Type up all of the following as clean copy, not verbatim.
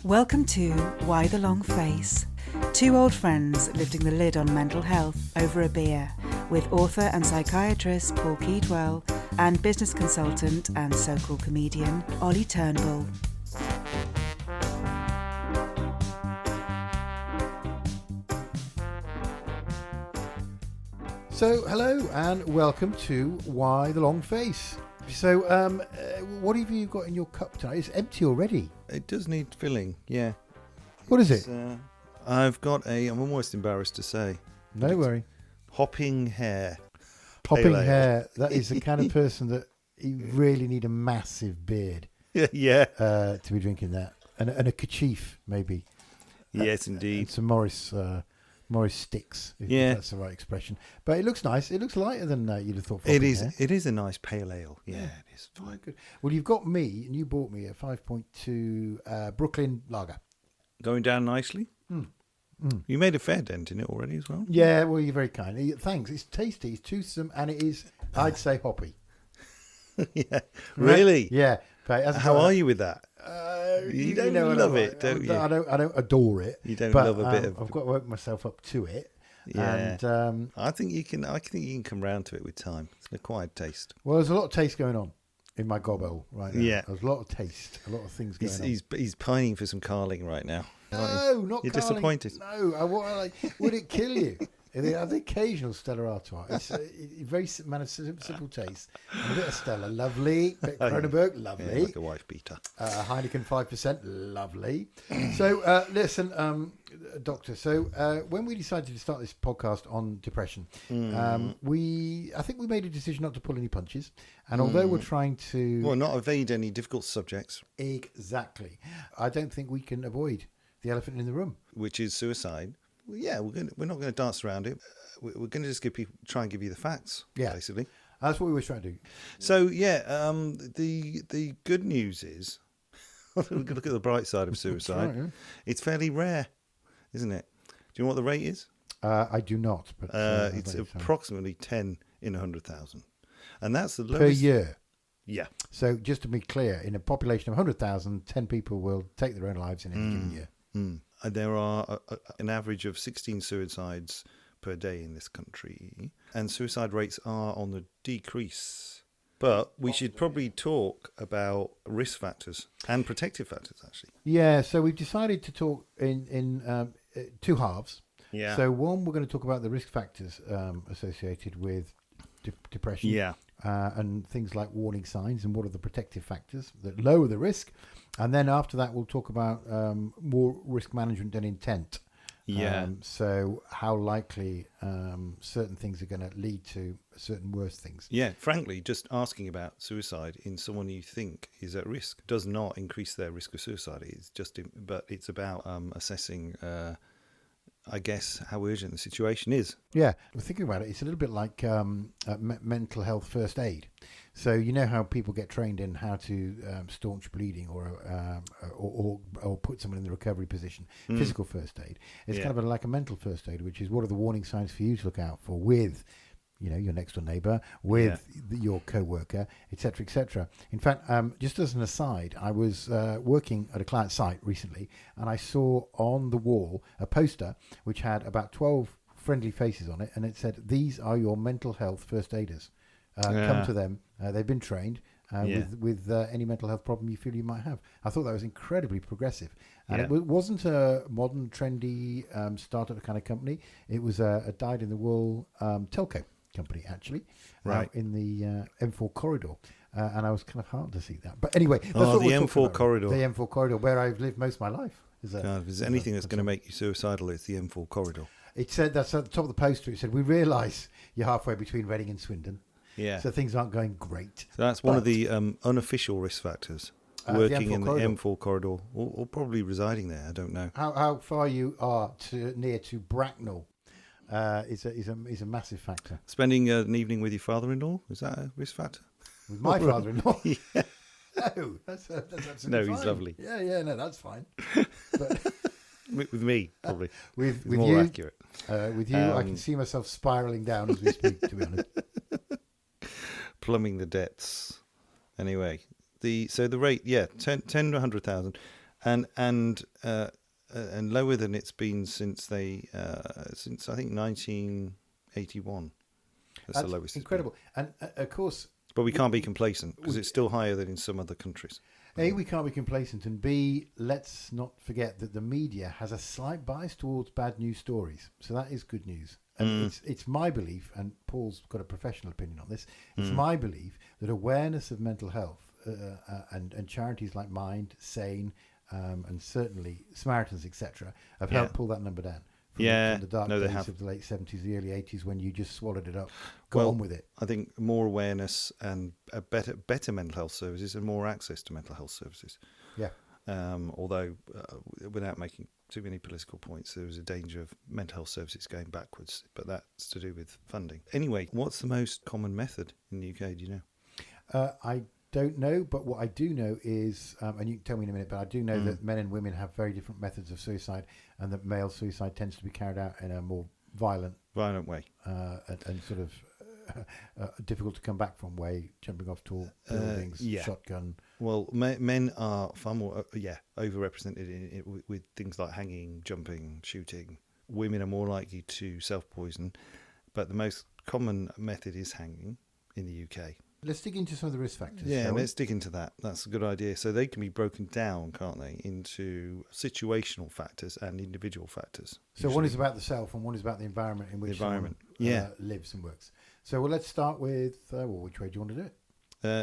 Welcome to Why the Long Face? Two old friends lifting the lid on mental health over a beer with author and psychiatrist Paul Keedwell and business consultant and so-called comedian Ollie Turnbull. So, hello and welcome to Why the Long Face. So, what have you got in your cup tonight? It's empty already. It does need filling, yeah. What is it? I've got I'm almost embarrassed to say. No worry. Hopping Hair. Popping hair. That is the kind of person that you really need a massive beard. Yeah. To be drinking that. And a kerchief, maybe. Yes, indeed. And some Morris sticks, if that's the right expression. But it looks nice. It looks lighter than you'd have thought. It is. It is a nice pale ale. Yeah, it is fine. Good. Well, you've got me, and you bought me a 5.2 Brooklyn Lager. Going down nicely. You made a fair dent in it already as well. Yeah, well, you're very kind. Thanks. It's tasty, it's toothsome, and it is, I'd say, hoppy. Yeah. Really? Yeah. But how are you with that? You don't love it, don't you? I don't adore it. You don't but, love a bit of. I've got to work myself up to it. Yeah. And I think you can come round to it with time. It's an acquired taste. Well, there's a lot of taste going on in my gobble right now. Yeah. There's a lot of taste, a lot of things going on. He's pining for some carling right now. No, not You're carling. disappointed. No, would it kill you? They have the occasional Stella Artois. It's a very simple taste. And a bit of Stella, lovely. A bit of Kronenberg, lovely. Yeah, like a wife beater. Heineken 5%, lovely. So, listen, Doctor. So, when we decided to start this podcast on depression, I think we made a decision not to pull any punches. And although we're trying to... Well, not evade any difficult subjects. Exactly. I don't think we can avoid the elephant in the room. Which is suicide. Well, yeah, we're not going to dance around it. We're going to just try and give you the facts, basically. That's what we were trying to do. So, the good news is, we can look at the bright side of suicide. Right, yeah. It's fairly rare, isn't it? Do you know what the rate is? I do not. But it's approximately 10 in 100,000. And that's the lowest. Per year? Yeah. So, just to be clear, in a population of 100,000, 10 people will take their own lives in any given year. There are an average of 16 suicides per day in this country, and suicide rates are on the decrease. But we should probably talk about risk factors and protective factors, actually. Yeah, so we've decided to talk in two halves. Yeah. So one, we're going to talk about the risk factors associated with depression. Yeah. And things like warning signs and what are the protective factors that lower the risk. And then after that, we'll talk about more risk management and intent. Yeah. So how likely certain things are going to lead to certain worse things. Yeah. Frankly, just asking about suicide in someone you think is at risk does not increase their risk of suicide. But it's about assessing, I guess, how urgent the situation is. Yeah, we're thinking about it. It's a little bit like mental health first aid. So you know how people get trained in how to staunch bleeding or put someone in the recovery position. Physical first aid. It's kind of like a mental first aid, which is what are the warning signs for you to look out for with, your next door neighbour, with your co-worker, etc., etc. In fact, just as an aside, I was working at a client site recently, and I saw on the wall a poster which had about 12 friendly faces on it, and it said, "These are your mental health first aiders. Come to them. They've been trained with any mental health problem you feel you might have." I thought that was incredibly progressive. And it wasn't a modern, trendy startup kind of company. It was a dyed-in-the-wool telco company, actually, right in the M4 corridor. And I was kind of hard to see that. But anyway, that's what the M4 corridor. The M4 corridor, where I've lived most of my life. If there's anything that's going to make you suicidal, it's the M4 corridor. It said, that's at the top of the poster, it said, "We realise you're halfway between Reading and Swindon. Yeah. So things aren't going great." So that's one of the unofficial risk factors. Working in the M4 corridor, or probably residing there. I don't know. How far you are near to Bracknell is a massive factor. Spending an evening with your father-in-law, is that a risk factor? With my father-in-law? Yeah. No, that's absolutely no, fine. he's lovely. Yeah, no, that's fine. But with me, probably. With more you, accurate. With you, I can see myself spiralling down as we speak, to be honest. Plumbing the depths. Anyway, the rate, 10 to 100,000. and lower than it's been since I think 1981. That's the lowest. Incredible. And of course, but we can't be complacent because it's still higher than in some other countries. A, we can't be complacent, and B, let's not forget that the media has a slight bias towards bad news stories. So that is good news. And it's my belief, and Paul's got a professional opinion on this, it's my belief that awareness of mental health and charities like Mind, Sane, and certainly Samaritans, etc., have helped pull that number down. From the dark days of the late 70s, the early 80s, when you just swallowed it up, got on with it. I think more awareness and a better mental health services and more access to mental health services. Yeah. Although, without making too many political points, there is a danger of mental health services going backwards, but that's to do with funding. Anyway, what's the most common method in the UK, do you know? I don't know, but what I do know is, and you can tell me in a minute, but I do know that men and women have very different methods of suicide, and that male suicide tends to be carried out in a more violent way, and sort of difficult to come back from way, jumping off tall buildings, shotgun. Well, men are far more overrepresented with things like hanging, jumping, shooting. Women are more likely to self-poison, but the most common method is hanging in the UK. Let's dig into some of the risk factors. Yeah, let's dig into that. That's a good idea. So they can be broken down, can't they, into situational factors and individual factors. So usually. One is about the self and one is about the environment in which someone lives and works. So let's start with, which way do you want to do it?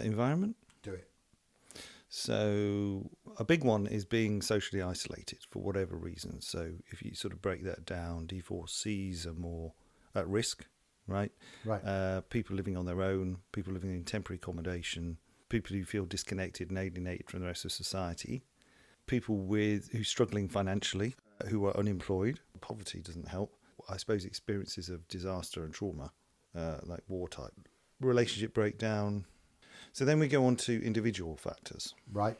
Environment? Do it. So a big one is being socially isolated for whatever reason. So if you sort of break that down, D4Cs are more at risk. Right. People living on their own, people living in temporary accommodation, people who feel disconnected and alienated from the rest of society, people who's struggling financially, who are unemployed. Poverty doesn't help. I suppose experiences of disaster and trauma, like war type, relationship breakdown. So then we go on to individual factors. Right.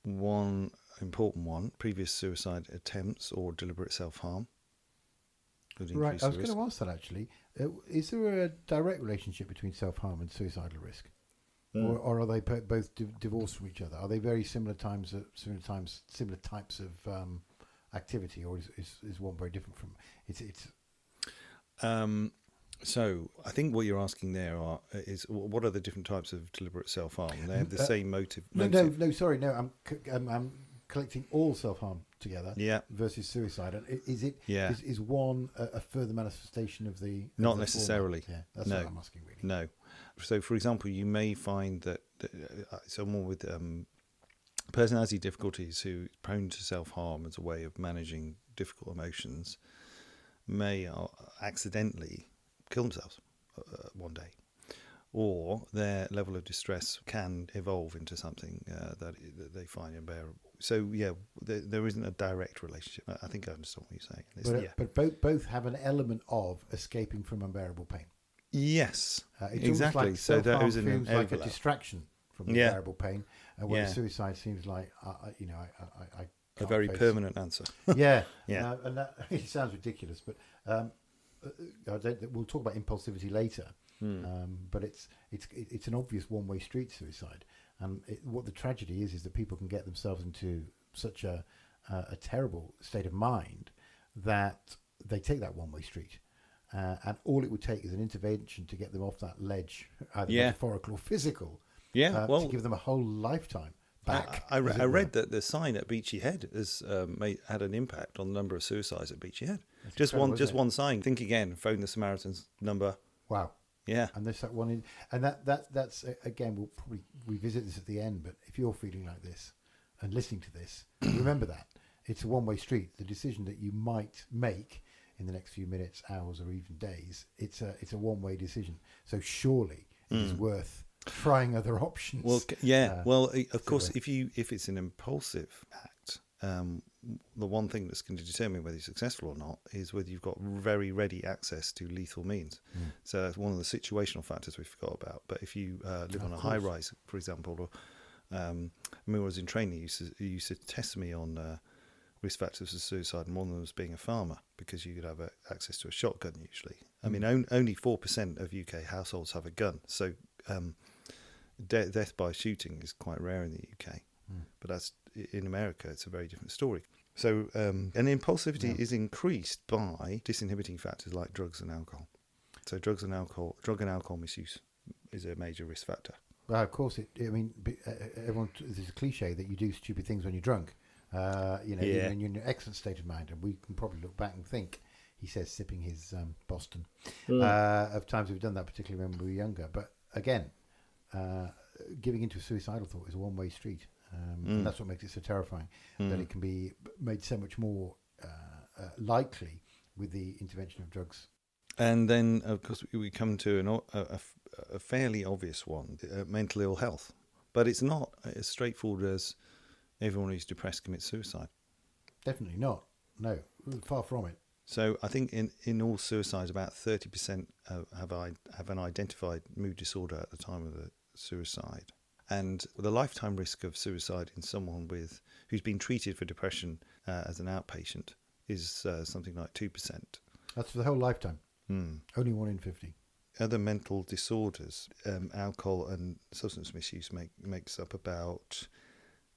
One important one: previous suicide attempts or deliberate self-harm. Right, I was going to ask that actually. Is there a direct relationship between self-harm and suicidal risk? Or are they both divorced from each other? Are they very similar types of activity, or is one very different from it's? So I think what you're asking there is what are the different types of deliberate self-harm? They have the same motive. No. Sorry, no. I'm collecting all self-harm together versus suicide. And is one a further manifestation of the... Not necessarily. Yeah, that's what I'm asking, really. No. So, for example, you may find that someone with personality difficulties who is prone to self-harm as a way of managing difficult emotions may accidentally kill themselves one day. Or their level of distress can evolve into something that they find unbearable. So, there isn't a direct relationship. I think I understand what you're saying. But both have an element of escaping from unbearable pain. Yes, exactly. Like so there is an seems like a distraction from unbearable pain, whereas suicide seems like, a very permanent answer. And that it sounds ridiculous, but we'll talk about impulsivity later. But it's an obvious one-way street, suicide, and what the tragedy is that people can get themselves into such a terrible state of mind that they take that one-way street, and all it would take is an intervention to get them off that ledge, either metaphorical or physical, to give them a whole lifetime back. I read that the sign at Beachy Head has had an impact on the number of suicides at Beachy Head. Just one sign. Think again. Phone the Samaritans number. Wow. Yeah, and there's that one, and that's again. We'll probably revisit this at the end. But if you're feeling like this and listening to this, remember that it's a one-way street. The decision that you might make in the next few minutes, hours, or even days, it's a one-way decision. So surely it is worth trying other options. Well, of course, if it's an impulsive act, the one thing that's going to determine whether you're successful or not is whether you've got very ready access to lethal means. So that's one of the situational factors we forgot about. But if you live on a high rise, for example, or when I was in training, you used to test me on risk factors of suicide, and one of them was being a farmer, because you could have access to a shotgun usually. I mean, only 4% of UK households have a gun. So death by shooting is quite rare in the UK. But that's in America, it's a very different story. So, and impulsivity is increased by disinhibiting factors like drugs and alcohol. So drug and alcohol misuse is a major risk factor. Well, of course, everyone. There's a cliche that you do stupid things when you're drunk. Even when you're in an excellent state of mind, and we can probably look back and think, he says, sipping his Boston, of times we've done that, particularly when we were younger. But again, giving into a suicidal thought is a one-way street, and that's what makes it so terrifying. That it can be made so much more likely with the intervention of drugs. And then, of course, we come to a fairly obvious one: mental ill health. But it's not as straightforward as everyone who's depressed commits suicide. Definitely not. No, far from it. So I think in all suicides, about 30% have an identified mood disorder at the time of the suicide. And the lifetime risk of suicide in someone who's been treated for depression as an outpatient is something like 2%. That's for the whole lifetime. Only 1 in 50. Other mental disorders, alcohol and substance misuse makes up about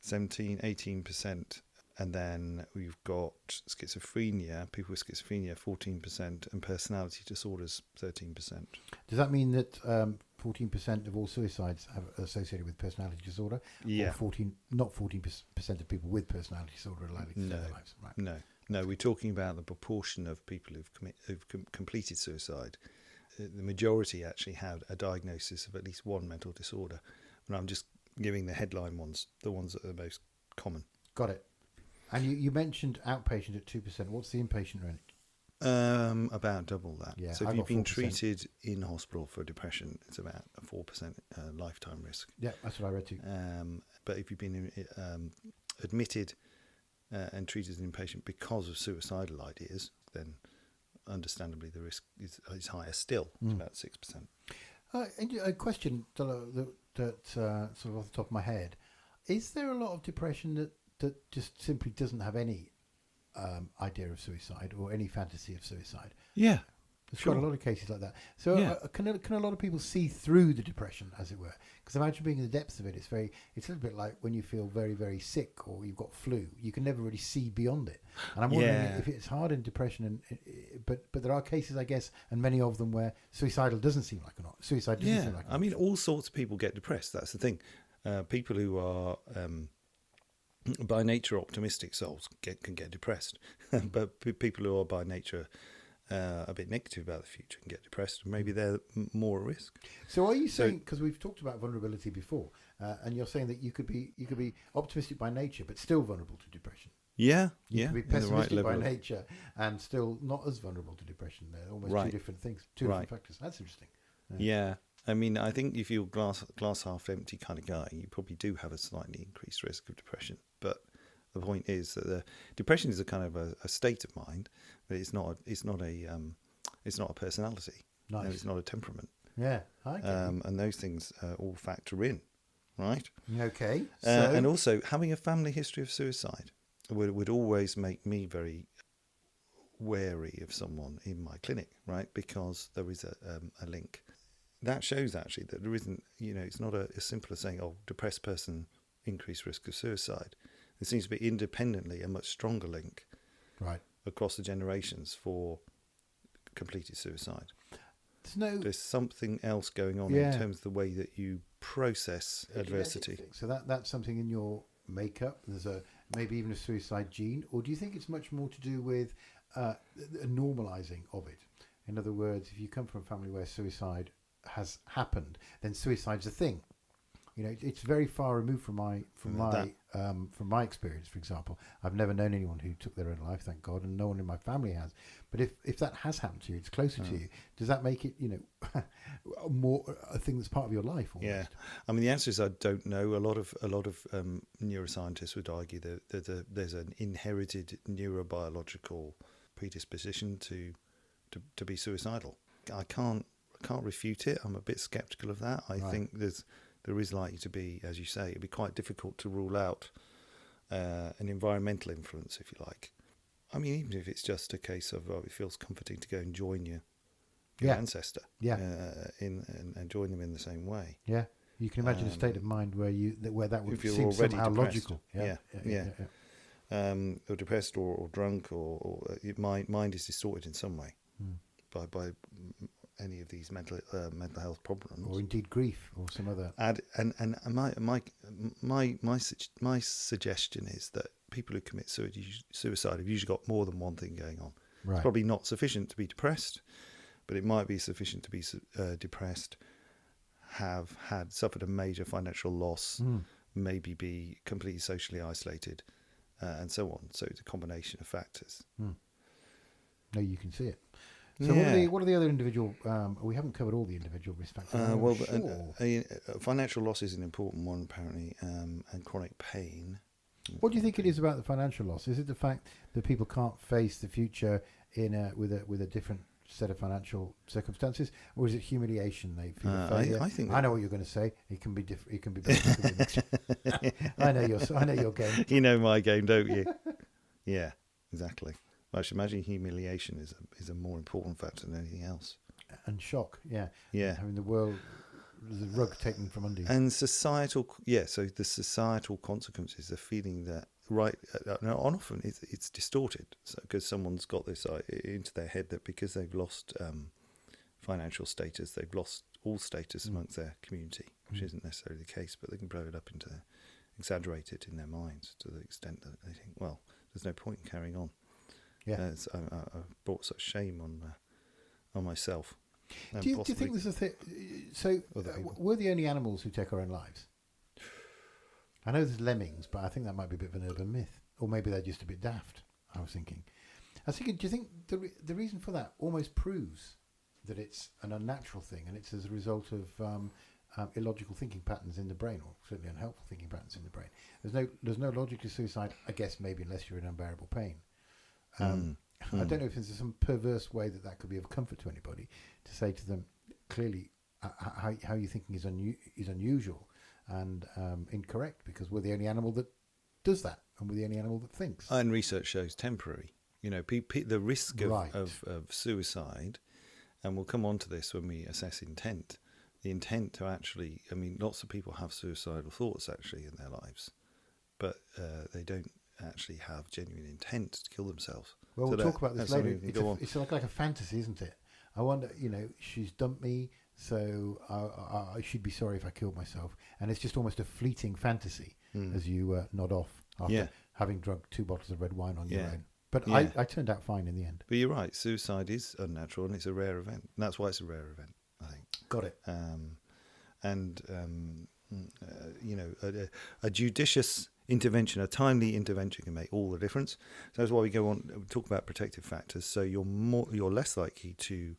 18%. And then we've got schizophrenia, people with schizophrenia, 14%, and personality disorders, 13%. Does that mean that 14% of all suicides have associated with personality disorder? Yeah. Or not 14% of people with personality disorder are likely to take their lives? Right. No, we're talking about the proportion of people who've completed suicide. The majority actually had a diagnosis of at least one mental disorder. And I'm just giving the headline ones, the ones that are the most common. Got it. And you mentioned outpatient at 2%. What's the inpatient rate? About double that. Yeah, so if you've been 4%. Treated in hospital for depression, it's about a 4% lifetime risk. Yeah, that's what I read too. But if you've been admitted and treated as an inpatient because of suicidal ideas, then understandably the risk is higher still. It's about 6%. A question that sort of off the top of my head: is there a lot of depression that just simply doesn't have any idea of suicide or any fantasy of suicide? Yeah. There's quite a lot of cases like that. So can a lot of people see through the depression, as it were? Because imagine being in the depths of it. It's a little bit like when you feel very, very sick or you've got flu. You can never really see beyond it. And I'm wondering if it's hard in depression, but there are cases, I guess, and many of them where suicide doesn't seem like an option. I mean, all sorts of people get depressed. That's the thing. People who are by nature optimistic souls can get depressed, but people who are by nature a bit negative about the future can get depressed, and maybe they're more at risk. So are you saying, because we've talked about vulnerability before, and you're saying that you could be optimistic by nature but still vulnerable to depression? You could be pessimistic by nature and still not as vulnerable to depression. They're almost two different things, different factors. That's interesting. I mean, I think if you're glass half empty kind of guy, you probably do have a slightly increased risk of depression. But the point is that the depression is a kind of a state of mind, but it's not a personality. Nice. And it's not a temperament. Yeah, I get it. And those things all factor in, right? Okay. And also, having a family history of suicide would always make me very wary of someone in my clinic, right? Because there is a link. That shows actually that there isn't, it's not as simple as saying, depressed person, increased risk of suicide. There seems to be independently a much stronger link across the generations for completed suicide. There's something else going on in terms of the way that you process adversity. So that's something in your makeup. There's maybe even a suicide gene, or do you think it's much more to do with a normalizing of it? In other words, if you come from a family where suicide has happened, then suicide's a thing. It's very far removed from my experience. For example, I've never known anyone who took their own life, thank God, and no one in my family has. But if that has happened to you, it's closer to you. Does that make it more a thing that's part of your life? Almost? Yeah, I mean the answer is I don't know. A lot of neuroscientists would argue that there's an inherited neurobiological predisposition to be suicidal. I can't refute it. I'm a bit sceptical of that. I think there is likely to be, as you say, it'd be quite difficult to rule out an environmental influence, if you like. I mean, even if it's just a case of it feels comforting to go and join your ancestor, and join them in the same way. Yeah. You can imagine a state of mind where that would if you're seem already somehow depressed. logical. Or depressed or drunk, or your mind is distorted in some way by any of these mental health problems, or indeed grief, or some other. And my suggestion is that people who commit suicide have usually got more than one thing going on. Right. It's probably not sufficient to be depressed, but it might be sufficient to be depressed, have suffered a major financial loss, maybe be completely socially isolated, and so on. So it's a combination of factors. No, you can see it. So Yeah. what are the other individual? We haven't covered all the individual risk factors. Financial loss is an important one apparently, and chronic pain. What do you think it is about the financial loss? Is it the fact that people can't face the future with a different set of financial circumstances, or is it humiliation? They feel failure? I think I know what you're going to say. It can be different. It can be both. I know your game. You know my game, don't you? Yeah, exactly. I should imagine humiliation is a more important factor than anything else. And shock, yeah. Having the rug taken from under you. And societal, so the societal consequences, the feeling that, often it's distorted, because someone's got this into their head that because they've lost financial status, they've lost all status amongst their community, which isn't necessarily the case, but they can blow it up exaggerate it in their minds to the extent that they think, well, there's no point in carrying on. Yeah, I've brought such shame on myself. Do you think there's a thing? So, we're the only animals who take our own lives. I know there's lemmings, but I think that might be a bit of an urban myth, or maybe they're just a bit daft. I was thinking, do you think the reason for that almost proves that it's an unnatural thing, and it's as a result of illogical thinking patterns in the brain, or certainly unhelpful thinking patterns in the brain? There's no logic to suicide, I guess, maybe unless you're in unbearable pain. I don't know if there's some perverse way that could be of comfort to anybody, to say to them, clearly, how you're thinking is unusual and incorrect, because we're the only animal that does that, and we're the only animal that thinks. And research shows temporary. The risk of suicide, and we'll come on to this when we assess intent. The intent to actually, lots of people have suicidal thoughts actually in their lives, but they don't actually have genuine intent to kill themselves. Well, we'll talk about this later. It's like a fantasy, isn't it? I wonder, she's dumped me, so I should be sorry if I killed myself. And it's just almost a fleeting fantasy as you nod off after having drunk 2 bottles of red wine on your own. But I turned out fine in the end. But you're right, suicide is unnatural, and it's a rare event. And that's why it's a rare event, I think. Got it. A judicious intervention, a timely intervention, can make all the difference. So that's why we go on to talk about protective factors. So you're less likely to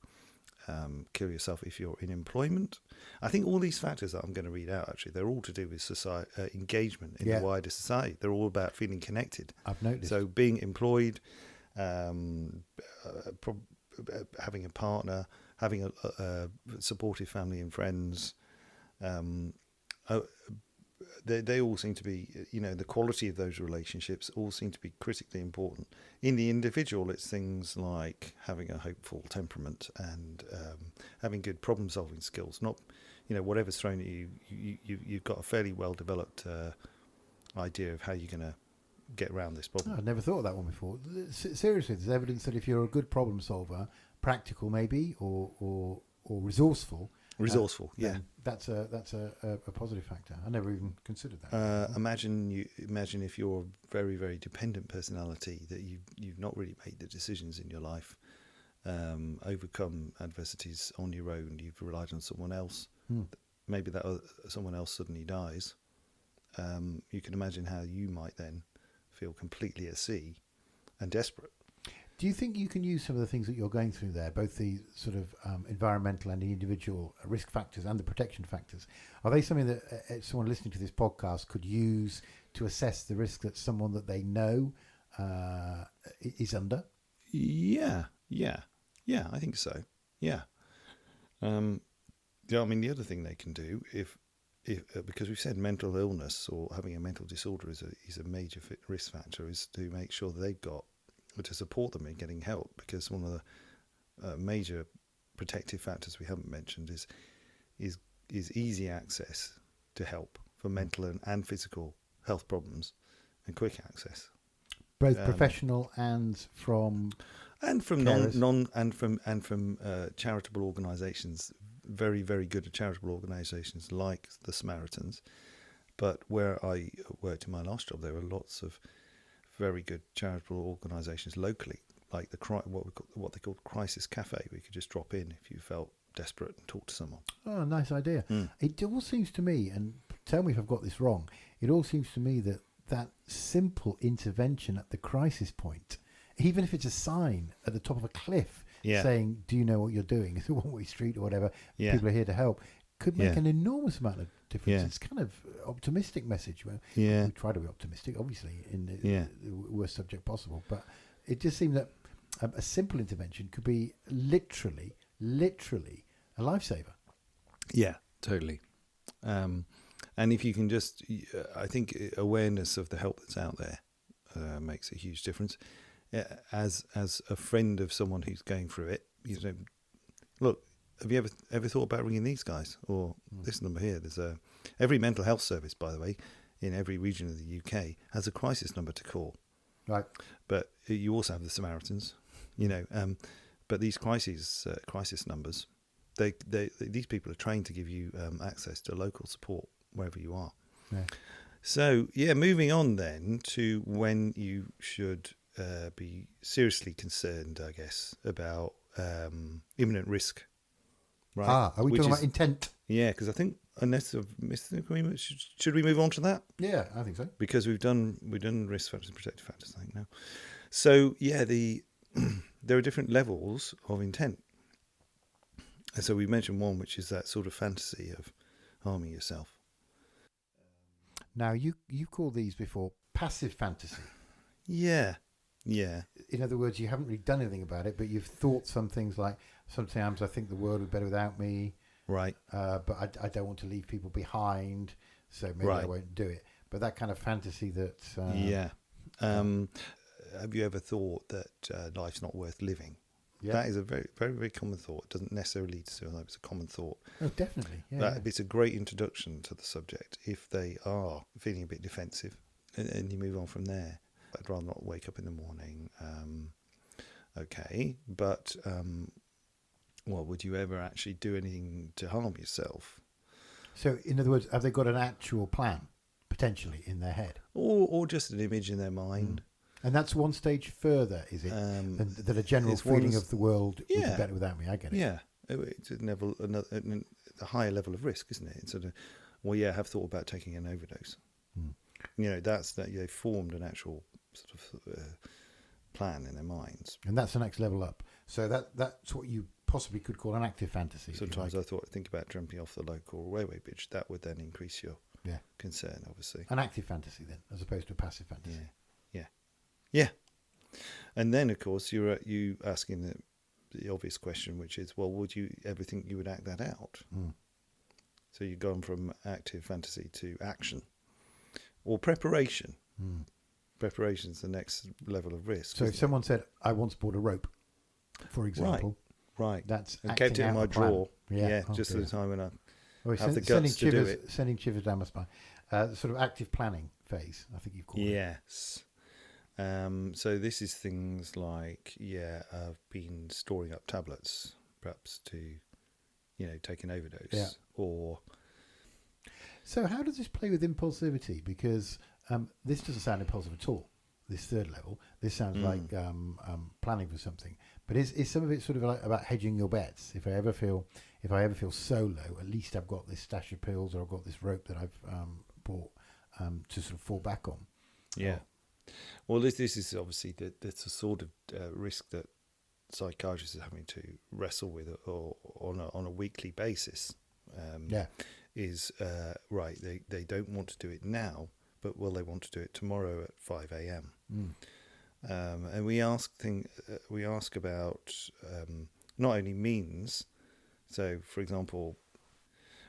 kill yourself if you're in employment. I think all these factors that I'm going to read out, actually, they're all to do with society, engagement in the wider society. They're all about feeling connected. I've noticed. So being employed, having a partner, having a supportive family and friends, they all seem to be, the quality of those relationships all seem to be critically important. In the individual, it's things like having a hopeful temperament and having good problem-solving skills. Not, whatever's thrown at you, you've got a fairly well-developed idea of how you're going to get around this problem. I'd never thought of that one before. Seriously, there's evidence that if you're a good problem solver, practical maybe, or resourceful. That's a positive factor. I never even considered that. Imagine if you're a very, very dependent personality, that you've not really made the decisions in your life, overcome adversities on your own. You've relied on someone else. Maybe that someone else suddenly dies. You can imagine how you might then feel completely at sea and desperate. Do you think you can use some of the things that you're going through there, both the sort of environmental and the individual risk factors and the protection factors? Are they something that someone listening to this podcast could use to assess the risk that someone that they know is under? Yeah, I think so. Yeah. The other thing they can do, if because we've said mental illness or having a mental disorder is a major risk factor, is to make sure that they've got to support them in getting help, because one of the major protective factors we haven't mentioned is easy access to help for mental and physical health problems, and quick access. Both professional and from charitable organisations, very, very good at charitable organisations like the Samaritans. But where I worked in my last job, there were lots of very good charitable organisations locally, like what they called Crisis Cafe, where you could just drop in if you felt desperate and talk to someone. Oh, nice idea. It all seems to me, and tell me if I've got this wrong, it all seems to me that simple intervention at the crisis point, even if it's a sign at the top of a cliff saying, do you know what you're doing? It's a one-way street or whatever. Yeah. People are here to help. Could make an enormous amount of difference. It's kind of optimistic message. We try to be optimistic, obviously, in the worst subject possible. But it just seemed that a simple intervention could be literally a lifesaver. Yeah, totally. And if you can just, I think awareness of the help that's out there makes a huge difference. As a friend of someone who's going through it, look, have you ever thought about ringing these guys or this number here? There's every mental health service, by the way, in every region of the UK has a crisis number to call. Right. But you also have the Samaritans, but these crisis numbers, these people are trained to give you access to local support wherever you are. Yeah. So, moving on then to when you should be seriously concerned, I guess, about imminent risk. Right. Are we talking about intent? Yeah, because I think, unless I've missed the agreement, should we move on to that? Yeah, I think so. Because we've done risk factors and protective factors, I think, now. So, there are different levels of intent. And so we mentioned one, which is that sort of fantasy of harming yourself. Now, you called these before passive fantasy. Yeah. Yeah. In other words, you haven't really done anything about it, but you've thought some things like, sometimes I think the world would be better without me. Right. But I don't want to leave people behind, so maybe I won't do it. But that kind of fantasy that... have you ever thought that life's not worth living? Yeah. That is a very, very, very common thought. It doesn't necessarily lead to suicide, it's a common thought. Oh, definitely. Yeah, It's a great introduction to the subject if they are feeling a bit defensive, and you move on from there. I'd rather not wake up in the morning. But would you ever actually do anything to harm yourself? So, in other words, have they got an actual plan, potentially, in their head? Or just an image in their mind? And that's one stage further, is it? That a general feeling of the world would be better without me. I get it. Yeah, it's a higher level of risk, isn't it? It's sort of, have thought about taking an overdose. That's that they've formed an actual sort of plan in their minds, and that's the next level up. So that's what you possibly could call an active fantasy. Sometimes I think about jumping off the local railway bridge. That would then increase your concern, obviously. An active fantasy, then, as opposed to a passive fantasy. Yeah. And then, of course, you asking the obvious question, which is, well, would you ever think you would act that out? So you've gone from active fantasy to action or preparation. Preparation is the next level of risk. So if someone said, I once bought a rope, for example, right, that's and kept it in my drawer. Just at the time when I have the guts to do it. Sending shivers down my spine. Sort of active planning phase, I think you've called it. Yes. So this is things like, I've been storing up tablets, perhaps to, take an overdose. Yeah. Or. So how does this play with impulsivity? Because this doesn't sound impulsive at all. This third level. This sounds like planning for something. But is some of it sort of like about hedging your bets? If I ever feel so low, at least I've got this stash of pills, or I've got this rope that I've bought to sort of fall back on. Yeah. Well, this is obviously that's a sort of risk that psychiatrists are having to wrestle with, or on a weekly basis. Is they don't want to do it now, but will they want to do it tomorrow at 5 a.m. And we ask about not only means. So, for example,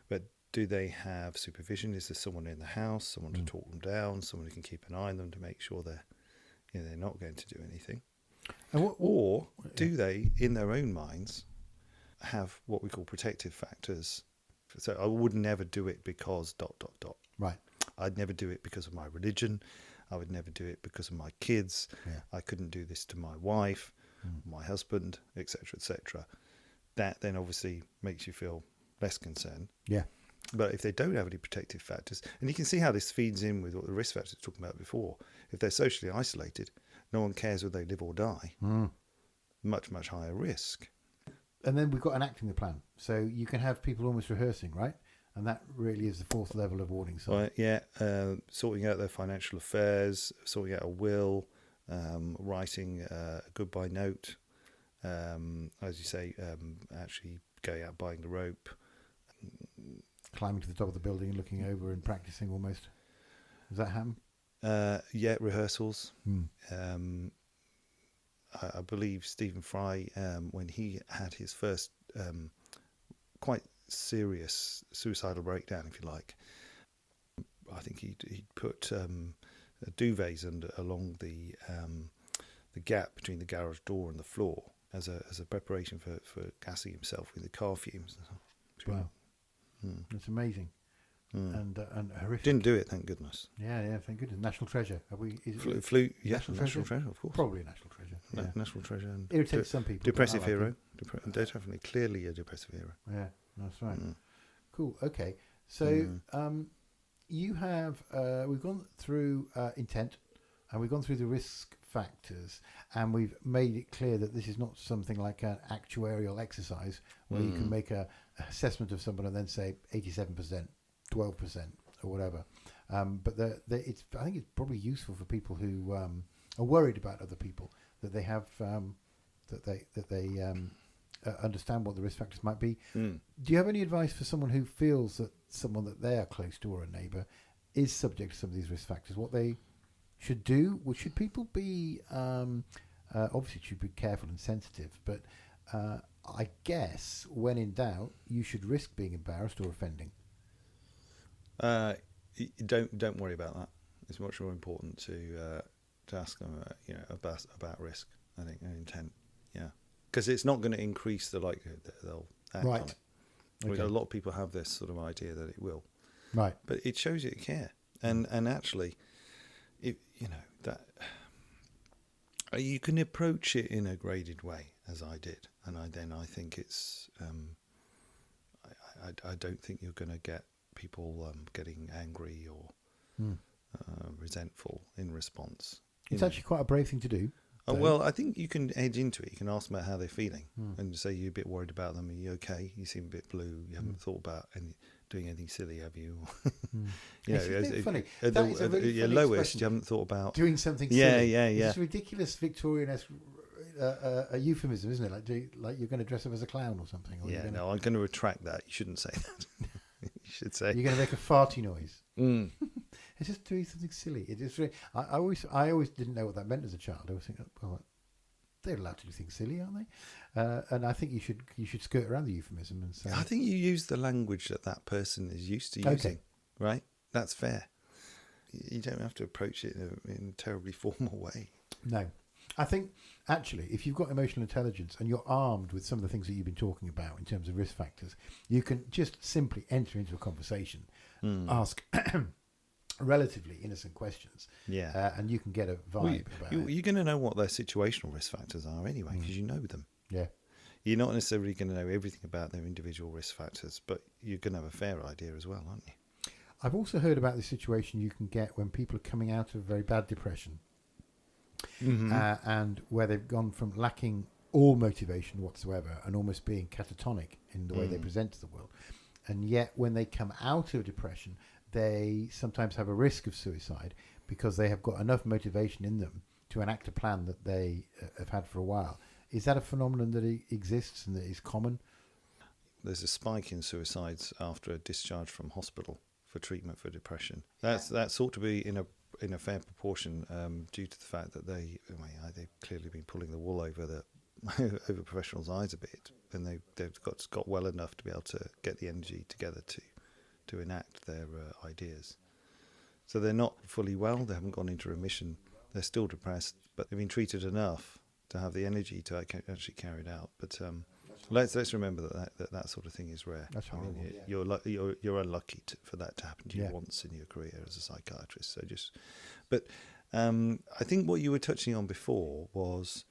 but do they have supervision? Is there someone in the house, someone to talk them down, someone who can keep an eye on them to make sure they're not going to do anything? Or do they, in their own minds, have what we call protective factors So I would never do it because ... Right. I'd never do it because of my religion. I would never do it because of my kids. Yeah. I couldn't do this to my wife, my husband, etc., etc. That then obviously makes you feel less concerned. Yeah. But if they don't have any protective factors, and you can see how this feeds in with what the risk factors we were talking about before. If they're socially isolated, no one cares whether they live or die. Much, much higher risk. And then we've got enacting the plan. So you can have people almost rehearsing, right? And that really is the fourth level of warning sign. Right, yeah, sorting out their financial affairs, sorting out a will, writing a goodbye note, as you say, actually going out buying the rope. Climbing to the top of the building and looking over and practicing almost. Does that happen? Yeah, rehearsals. I believe Stephen Fry, when he had his first quite serious suicidal breakdown, if you like, I think he'd put duvets along the gap between the garage door and the floor as a preparation for gassing himself with the car fumes. Wow. That's amazing. And horrific. Didn't do it, thank goodness. Yeah, thank goodness. National treasure. Have we? Flew, yeah, National national treasure, of course. Probably a national treasure. Yeah. National treasure. And Irritates some people. Depressive but I like hero. it. Definitely, clearly a depressive hero. Yeah, that's right. Cool. Okay. So you have we've gone through intent, and we've gone through the risk factors, and we've made it clear that this is not something like an actuarial exercise where you can make a assessment of someone and then say 87%, 12%, or whatever. But I think it's probably useful for people who are worried about other people, that they have that they understand what the risk factors might be. Do you have any advice for someone who feels that someone that they are close to or a neighbour is subject to some of these risk factors? What they should do? Well, should people be obviously should be careful and sensitive, but I guess when in doubt, you should risk being embarrassed or offending. Don't worry about that. It's much more important to ask them, about risk. I think and intent, yeah, because it's not going to increase the likelihood that they'll act on it. Okay. A lot of people have this sort of idea that it will, right? But it shows you care, and actually, that you can approach it in a graded way, as I did, and I think it's I don't think you're going to get people getting angry or resentful in response. It's actually quite a brave thing to do. Well, I think you can edge into it. You can ask them about how they're feeling and say you're a bit worried about them. Are you okay? You seem a bit blue. You haven't thought about doing anything silly, have you? It's funny. At your lowest, you haven't thought about doing something silly. Yeah. It's a ridiculous Victorian-esque a euphemism, isn't it? Like you're going to dress up as a clown or something. Or no, I'm going to retract that. You shouldn't say that. You should say you're going to make a farty noise. It's just doing something silly. It is really, I always didn't know what that meant as a child. I was thinking, well, they're allowed to do things silly, aren't they? And I think you should skirt around the euphemism and say. I think you use the language that person is used to using, right? That's fair. You don't have to approach it in a terribly formal way. No. I think, actually, if you've got emotional intelligence and you're armed with some of the things that you've been talking about in terms of risk factors, you can just simply enter into a conversation, ask relatively innocent questions, and you can get a vibe about it. You're going to know what their situational risk factors are anyway, because you know them. Yeah. You're not necessarily going to know everything about their individual risk factors, but you're going to have a fair idea as well, aren't you? I've also heard about the situation you can get when people are coming out of very bad depression. And where they've gone from lacking all motivation whatsoever and almost being catatonic in the way they present to the world. And yet when they come out of depression, they sometimes have a risk of suicide because they have got enough motivation in them to enact a plan that they have had for a while. Is that a phenomenon that exists and that is common? There's a spike in suicides after a discharge from hospital for treatment for depression. That's ought to be in a fair proportion due to the fact that they've clearly been pulling the wool over over professionals' eyes a bit, and they've got well enough to be able to get the energy together to enact their ideas. So they're not fully well. They haven't gone into remission. They're still depressed, but they've been treated enough to have the energy to actually carry it out. But Let's remember that sort of thing is rare. That's horrible. You're unlucky for that to happen to you once in your career as a psychiatrist. So but I think what you were touching on before was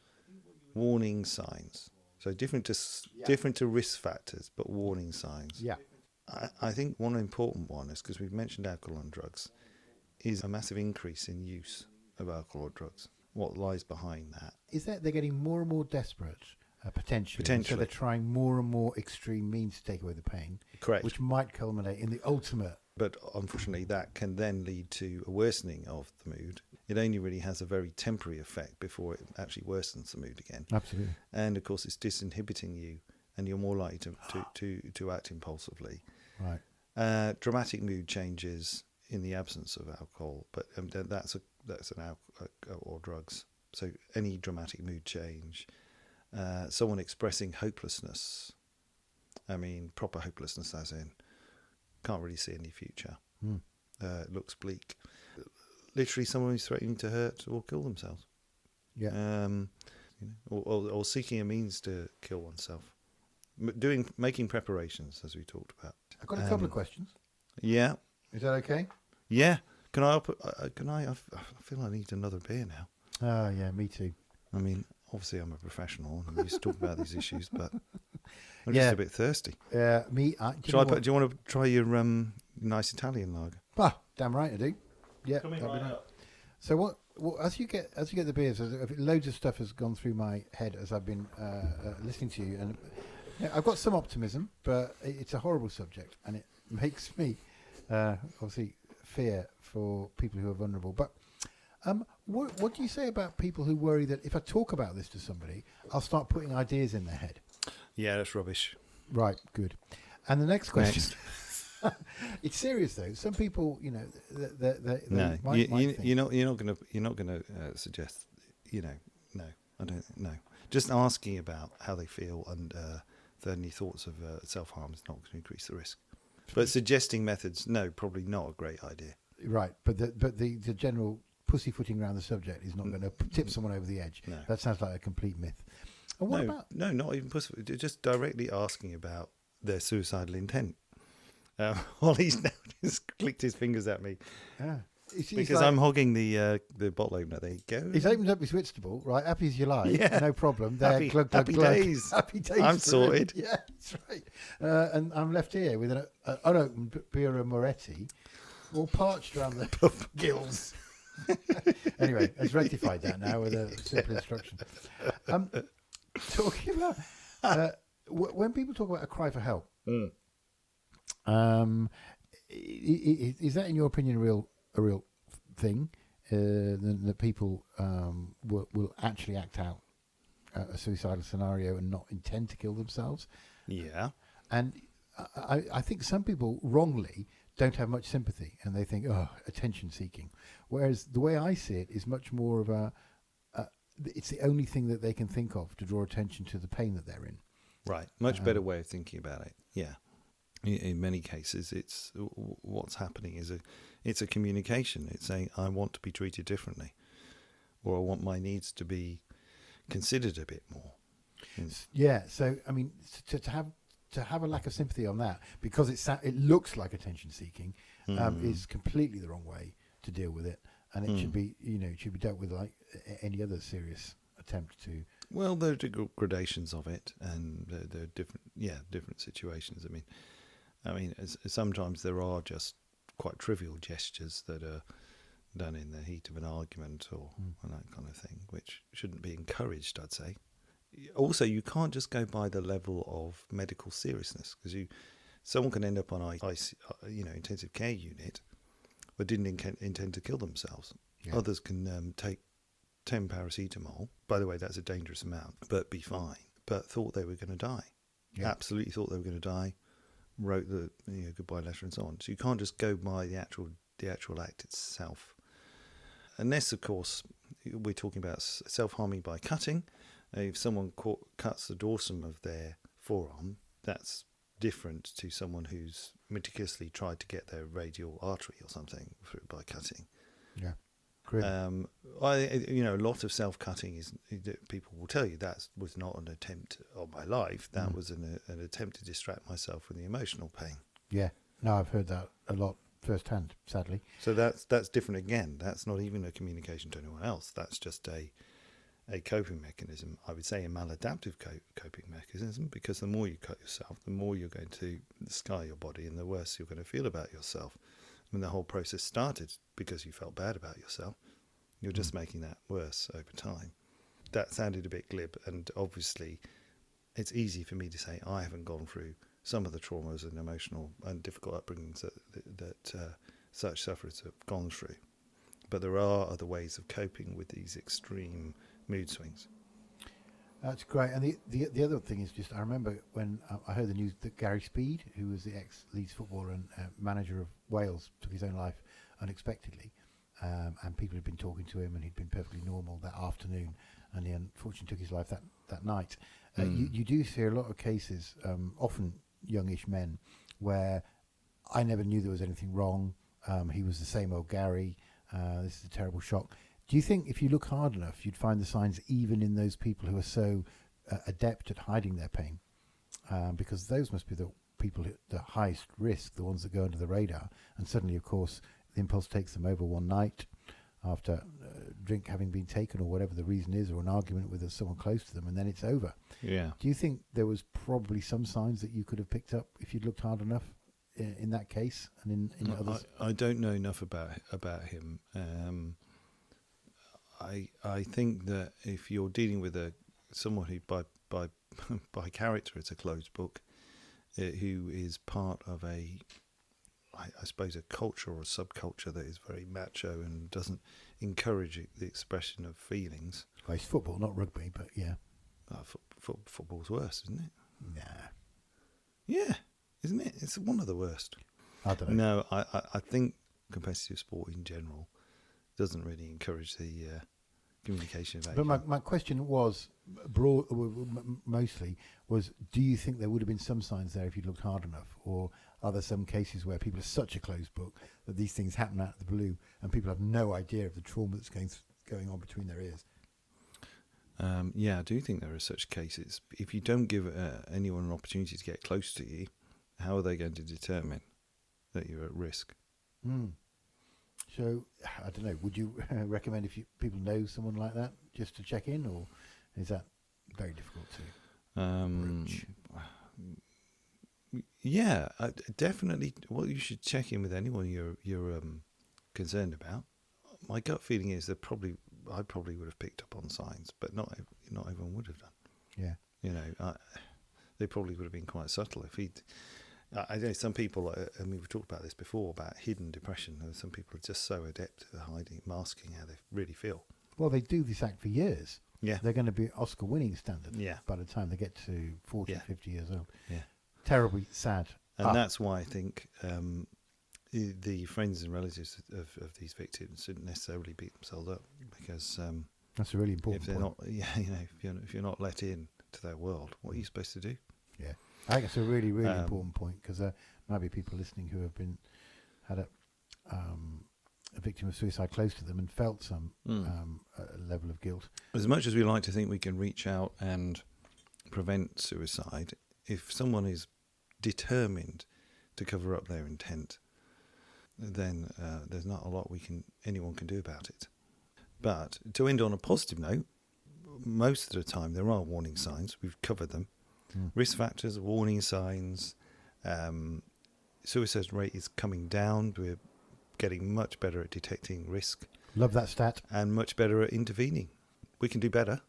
warning signs. So different to risk factors, but warning signs. Yeah. I think one important one is, because we've mentioned alcohol and drugs, is a massive increase in use of alcohol or drugs. What lies behind that? Is that they're getting more and more desperate, potentially. So they're trying more and more extreme means to take away the pain. Correct. Which might culminate in the ultimate. But unfortunately, that can then lead to a worsening of the mood. It only really has a very temporary effect before it actually worsens the mood again. Absolutely. And of course, it's disinhibiting you, and you're more likely to act impulsively. Right. Dramatic mood changes in the absence of alcohol, but that's an alcohol or drugs. So any dramatic mood change, someone expressing hopelessness. I mean, proper hopelessness, as in can't really see any future. Looks bleak. Literally, someone who's threatening to hurt or kill themselves. Yeah. Or seeking a means to kill oneself. Making preparations, as we talked about. I've got a couple of questions. Yeah. Is that okay? Yeah. Can I? I feel I need another beer now. Oh, yeah, me too. I mean, obviously, I'm a professional and we used to talk about these issues, but I'm just a bit thirsty. Do you want to try your nice Italian lager? Ah, damn right I do. Yeah. Coming right up. So what as you get the beers, loads of stuff has gone through my head as I've been listening to you, and I've got some optimism, but it's a horrible subject, and it makes me obviously fear for people who are vulnerable. But what do you say about people who worry that if I talk about this to somebody, I'll start putting ideas in their head? Yeah, that's rubbish. Right, good. And the next question. It's serious though. Some people, they might think. You're not going to suggest. No, I don't. No, just asking about how they feel and if they have any thoughts of self-harm is not going to increase the risk. But suggesting methods, no, probably not a great idea. Right, but the general pussyfooting around the subject is not going to tip someone over the edge. No. That sounds like a complete myth. And what about? No, not even pussyfooting. Just directly asking about their suicidal intent. Ollie's now just clicked his fingers at me. Yeah. Because I'm hogging the bottle opener. There you go. He's opened up his Whitstable, right? Happy as you like. Yeah. No problem. There, Happy, glug, glug, happy glug. days. Happy days. I'm sorted. Yeah, that's right. And I'm left here with an unopened Birra Moretti, all parched around the gills. Anyway, it's rectified that now with a simple instruction. Talking about when people talk about a cry for help, is that, in your opinion, a real thing? That people will actually act out a suicidal scenario and not intend to kill themselves? Yeah. And I think some people wrongly don't have much sympathy, and they think, attention seeking. Whereas the way I see it is much more of it's the only thing that they can think of to draw attention to the pain that they're in. Right. Much better way of thinking about it. Yeah. In many cases, it's what's happening is it's a communication. It's saying, I want to be treated differently, or I want my needs to be considered a bit more. Yeah. So, I mean, to have a lack of sympathy on that, because it looks like attention seeking, is completely the wrong way to deal with it, and it should be dealt with like any other serious attempt to. Well, there are gradations of it, and there are different situations. I mean, sometimes there are just quite trivial gestures that are done in the heat of an argument or that kind of thing, which shouldn't be encouraged, I'd say. Also, you can't just go by the level of medical seriousness, because someone can end up on intensive care unit, but didn't intend to kill themselves. Yeah. Others can take 10 paracetamol. By the way, that's a dangerous amount, but be fine. But thought they were going to die. Yeah. Absolutely thought they were going to die. Wrote the goodbye letter and so on. So you can't just go by the actual act itself. Unless, of course, we're talking about self-harming by cutting. If someone cuts the dorsum of their forearm, that's different to someone who's meticulously tried to get their radial artery or something by cutting. Yeah. A lot of self-cutting is, people will tell you that was not an attempt on my life. That was an attempt to distract myself from the emotional pain. Yeah. No, I've heard that a lot firsthand, sadly. So that's different again. That's not even a communication to anyone else. That's just a coping mechanism. I would say a maladaptive coping mechanism, because the more you cut yourself, the more you're going to scar your body and the worse you're going to feel about yourself. When the whole process started because you felt bad about yourself, you're just making that worse over time. That sounded a bit glib, and obviously it's easy for me to say I haven't gone through some of the traumas and emotional and difficult upbringings that such sufferers have gone through. But there are other ways of coping with these extreme mood swings. That's great. And the other thing is just, I remember when I heard the news that Gary Speed, who was the ex-Leeds footballer and manager of Wales, took his own life unexpectedly. And people had been talking to him, and he'd been perfectly normal that afternoon, and he unfortunately took his life that night. You do see a lot of cases, often youngish men, where I never knew there was anything wrong. He was the same old Gary. This is a terrible shock. Do you think if you look hard enough, you'd find the signs even in those people who are so adept at hiding their pain? Because those must be the people at the highest risk, the ones that go under the radar. And suddenly, of course, the impulse takes them over one night after drink having been taken, or whatever the reason is, or an argument with someone close to them, and then it's over. Yeah. Do you think there was probably some signs that you could have picked up if you'd looked hard enough in that case and in others? I don't know enough about him. I think that if you're dealing with someone who by character it's a closed book, who is part of I suppose a culture or a subculture that is very macho and doesn't encourage the expression of feelings. Well, it's football, not rugby, but yeah. Football's worse, isn't it? Nah. Yeah, isn't it? It's one of the worst. I don't know. No, I think competitive sport in general doesn't really encourage the communication of action. But my question was, mostly, was do you think there would have been some signs there if you looked hard enough? Or are there some cases where people are such a closed book that these things happen out of the blue and people have no idea of the trauma that's going on between their ears? Yeah, I do think there are such cases. If you don't give anyone an opportunity to get close to you, how are they going to determine that you're at risk? So, I don't know, would you recommend if people know someone like that just to check in, or is that very difficult to bridge? Yeah, definitely. Well, you should check in with anyone you're concerned about. My gut feeling is that I probably would have picked up on signs, but not everyone would have done. Yeah, they probably would have been quite subtle. I know some people. We've talked about this before about hidden depression. Some people are just so adept at hiding, masking how they really feel. Well, they do this act for years. Yeah, they're going to be Oscar-winning standard. Yeah. By the time they get to 40, Yeah. 50 years old. Yeah. Terribly sad. And that's why I think the friends and relatives of these victims shouldn't necessarily beat themselves up, because that's a really important if they're point. not, if you're not let in to their world, what are you supposed to do? Yeah, I think it's a really, really important point, because there might be people listening who have had a victim of suicide close to them and felt some level of guilt. As much as we like to think we can reach out and prevent suicide, if someone is determined to cover up their intent, then there's not a lot anyone can do about it. But to end on a positive note, most of the time there are warning signs. We've covered them. Risk factors, warning signs. Suicide rate is coming down. We're getting much better at detecting risk. Love that stat. And much better at intervening. We can do better.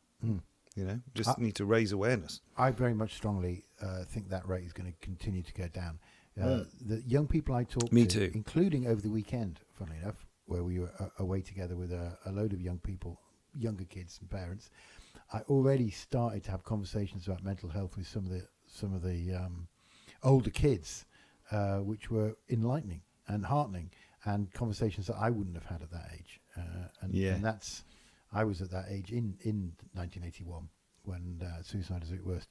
Just need to raise awareness. I very much strongly think that rate is going to continue to go down. The young people I talk Me to, too. including over the weekend, funnily enough, where we were away together with a load of young people, younger kids and parents, I already started to have conversations about mental health with some of the older kids, which were enlightening and heartening, and conversations that I wouldn't have had at that age. And that's, I was at that age in 1981 when suicide was at its worst.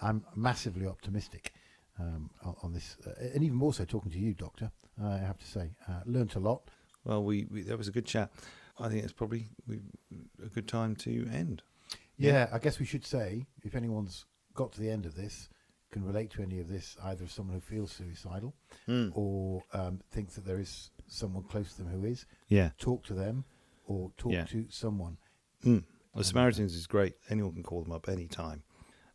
I'm massively optimistic on this, and even more so talking to you, Doctor. I have to say, learnt a lot. Well, that was a good chat. I think it's probably a good time to end. Yeah, I guess we should say, if anyone's got to the end of this, can relate to any of this, either as someone who feels suicidal or thinks that there is someone close to them who is, talk to them or talk to someone. The Samaritans is great. Anyone can call them up any time.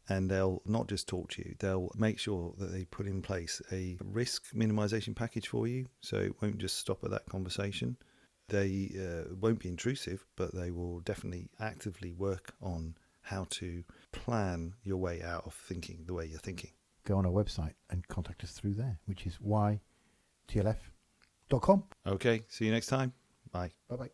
And they'll not just talk to you, they'll make sure that they put in place a risk minimization package for you. So it won't just stop at that conversation. They won't be intrusive, but they will definitely actively work on how to plan your way out of thinking the way you're thinking. Go on our website and contact us through there, which is ytlf.com. Okay, see you next time. Bye. Bye-bye.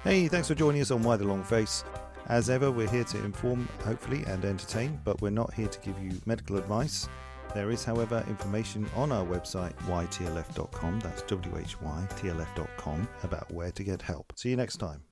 Hey, thanks for joining us on Why the Long Face. As ever, we're here to inform, hopefully, and entertain, but we're not here to give you medical advice. There is, however, information on our website, ytlf.com, that's whytlf.com, about where to get help. See you next time.